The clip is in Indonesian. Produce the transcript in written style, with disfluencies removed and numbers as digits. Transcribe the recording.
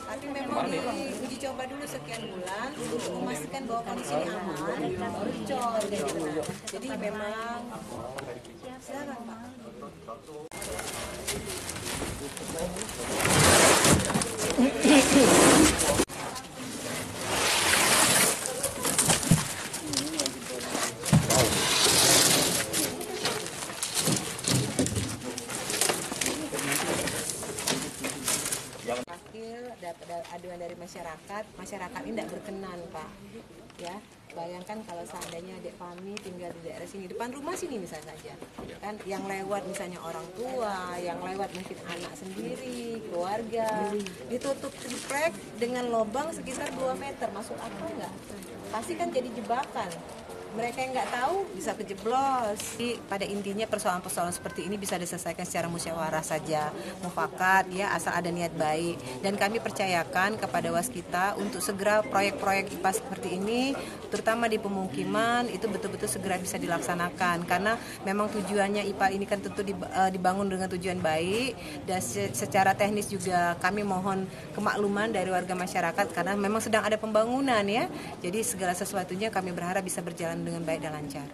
Tapi memang diuji coba dulu sekian bulan untuk memastikan bahwa kondisi ini aman, baru dicor gitu. Jadi memang silakan Pak. Dapat aduan dari masyarakat ini tidak berkenan Pak, ya. Bayangkan kalau seandainya adik kami tinggal di daerah sini, depan rumah sini misalnya saja, kan yang lewat misalnya orang tua, yang lewat mungkin anak sendiri, keluarga, ditutup triplek dengan lubang sekitar 2 meter, masuk akal nggak? Pasti kan jadi jebakan. Mereka yang nggak tahu bisa kejeblos. Jadi, pada intinya persoalan-persoalan seperti ini bisa diselesaikan secara musyawarah saja, mufakat ya, asal ada niat baik. Dan kami percayakan kepada waskita untuk segera proyek-proyek IPA seperti ini, terutama di pemukiman itu betul-betul segera bisa dilaksanakan. Karena memang tujuannya IPA ini kan tentu dibangun dengan tujuan baik, dan secara teknis juga kami mohon kemakluman dari warga masyarakat karena memang sedang ada pembangunan ya. Jadi segala sesuatunya kami berharap bisa berjalan dengan baik dan lancar.